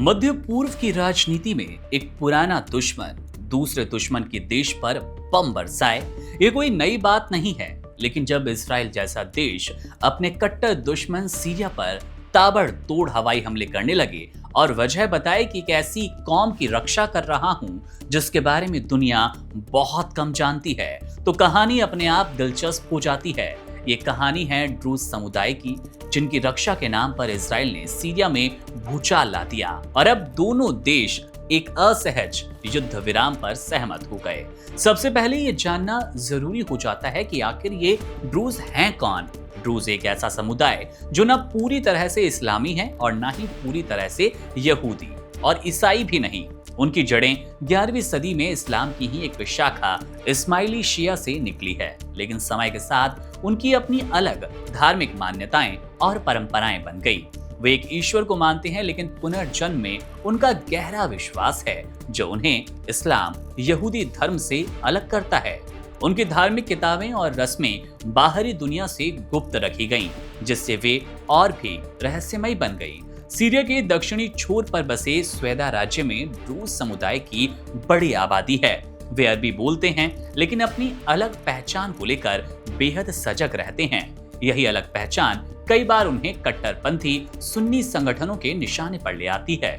मध्य पूर्व की राजनीति में एक पुराना दुश्मन दूसरे दुश्मन के देश पर बम बरसाए, ये कोई नई बात नहीं है। लेकिन जब इजराइल जैसा देश अपने कट्टर दुश्मन सीरिया पर ताबड़तोड़ हवाई हमले करने लगे और वजह बताए कि एक ऐसी कौम की रक्षा कर रहा हूं जिसके बारे में दुनिया बहुत कम जानती है, तो कहानी अपने आप दिलचस्प हो जाती है। ये कहानी है ड्रूज समुदाय की, जिनकी रक्षा के नाम पर इजराइल ने सीरिया में भूचाल ला दिया और अब दोनों देश एक असहज युद्ध विराम पर सहमत हो गए। सबसे पहले ये जानना जरूरी हो जाता है कि आखिर ये ड्रूज हैं कौन। ड्रूज एक ऐसा समुदाय जो न पूरी तरह से इस्लामी है और न ही पूरी तरह से यहूदी और ईसाई भी नहीं। उनकी जड़ें 11वीं सदी में इस्लाम की ही एक विशाखा इस्माइली शिया से निकली है, लेकिन समय के साथ उनकी अपनी अलग धार्मिक मान्यताएं और परंपराएं बन गई। वे एक ईश्वर को मानते हैं, लेकिन पुनर्जन्म में उनका गहरा विश्वास है जो उन्हें इस्लाम यहूदी धर्म से अलग करता है। उनकी धार्मिक किताबें और रस्में बाहरी दुनिया से गुप्त रखी गईं, जिससे वे और भी रहस्यमय बन गईं। सीरिया के दक्षिणी छोर पर बसे स्वेदा राज्य में ड्रूज समुदाय की बड़ी आबादी है। वे अरबी बोलते हैं, लेकिन अपनी अलग पहचान को लेकर बेहद सजग रहते हैं। यही अलग पहचान कई बार उन्हें कट्टरपंथी सुन्नी संगठनों के निशाने पर ले आती है।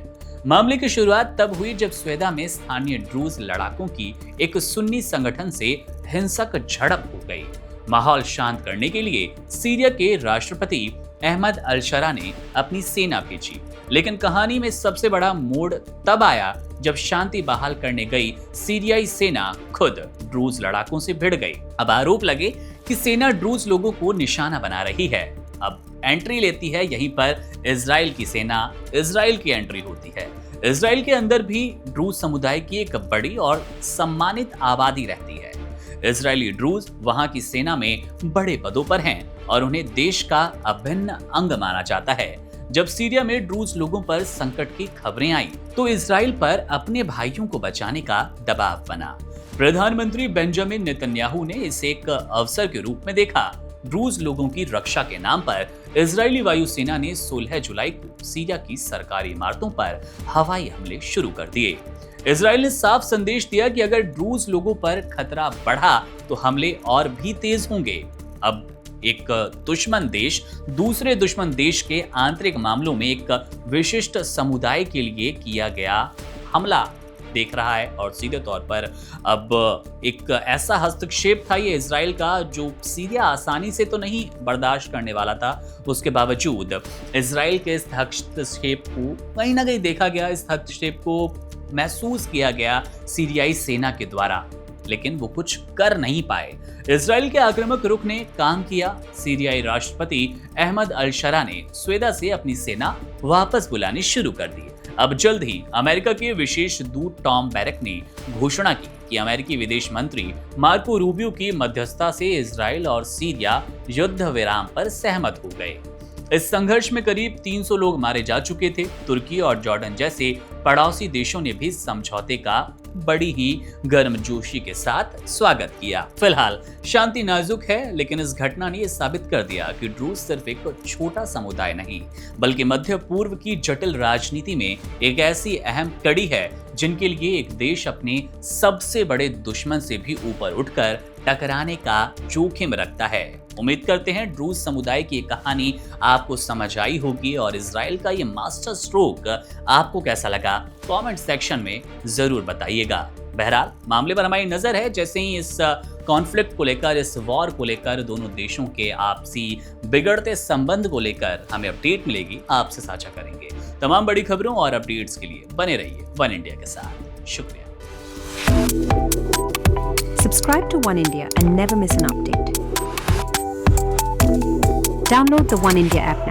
मामले की शुरुआत तब हुई जब स्वेदा में स्थानीय ड्रूज लड़ाकों की एक सुन्नी संगठन से हिंसक झड़प हो गई। माहौल शांत करने के लिए सीरिया के राष्ट्रपति अहमद अल-शरा ने अपनी सेना भेजी, लेकिन कहानी में सबसे बड़ा मोड़ तब आया जब शांति बहाल करने गई सीरियाई सेना खुद ड्रूज लड़ाकों से भिड़ गई। अब आरोप लगे कि सेना ड्रूज लोगों को निशाना बना रही है। अब एंट्री लेती है यहीं पर इजराइल की सेना, इजराइल की एंट्री होती है। इजराइल के अंदर भी ड्रूज समुदाय की एक बड़ी और सम्मानित आबादी रहती है। इजरायली ड्रूज वहां की सेना में बड़े पदों पर हैं और उन्हें देश का अभिन्न अंग माना जाता है। जब सीरिया में ड्रूज लोगों पर संकट की खबरें आई तो इजराइल पर अपने भाइयों को बचाने का दबाव बना। प्रधानमंत्री बेंजामिन नेतन्याहू ने इसे एक अवसर के रूप में देखा। ड्रूज लोगों की रक्षा के नाम पर इजरायली वायुसेना ने 16 जुलाई को सीरिया की सरकारी इमारतों पर हवाई हमले शुरू कर दिए। इजराइल ने साफ संदेश दिया कि अगर ड्रूज लोगों पर खतरा बढ़ा तो हमले और भी तेज होंगे। अब एक दुश्मन देश दूसरे दुश्मन देश के आंतरिक मामलों में एक विशिष्ट समुदाय के लिए किया गया हमला देख रहा है और सीधे तौर पर अब एक ऐसा हस्तक्षेप था ये इजराइल का जो सीरिया आसानी से तो नहीं बर्दाश्त करने वाला था। उसके बावजूद इजराइल के इस हस्तक्षेप को कहीं ना कहीं देखा गया, इस हस्तक्षेप को महसूस किया गया सीरियाई सेना के द्वारा, लेकिन वो कुछ कर नहीं पाए। इजराइल के आक्रामक रुख ने काम किया। सीरियाई राष्ट्रपति अहमद अल-शरा ने स्वेदा से अपनी सेना वापस बुलानी शुरू कर दी। अब जल्द ही अमेरिका के विशेष दूत टॉम बैरक ने घोषणा की कि अमेरिकी विदेश मंत्री मार्को रूबियो की मध्यस्थता से इजराइल और सीरिया युद्ध विराम पर सहमत हो गए। इस संघर्ष में करीब 300 लोग मारे जा चुके थे। तुर्की और जॉर्डन जैसे पड़ोसी देशों ने भी समझौते का बड़ी ही गर्मजोशी के साथ स्वागत किया। फिलहाल शांति नाजुक है, लेकिन इस घटना ने यह साबित कर दिया कि ड्रूज सिर्फ एक छोटा समुदाय नहीं, बल्कि मध्य पूर्व की जटिल राजनीति में एक ऐसी अहम कड़ी है जिनके लिए एक देश अपने सबसे बड़े दुश्मन से भी ऊपर उठकर टकराने का जोखिम रखता है। उम्मीद करते हैं ड्रूज समुदाय की कहानी आपको समझ आई होगी और इजराइल का ये मास्टर स्ट्रोक आपको कैसा लगा कमेंट सेक्शन में जरूर बताइएगा। बहरहाल मामले पर हमारी नजर है, जैसे ही इस कॉन्फ्लिक्ट को लेकर, इस वॉर को लेकर, दोनों देशों के आपसी बिगड़ते संबंध को लेकर हमें अपडेट मिलेगी, आपसे साझा करेंगे। तमाम बड़ी खबरों और अपडेट्स के लिए बने रहिए वन इंडिया के साथ। शुक्रिया। Subscribe to One India and never miss an update. Download the One India app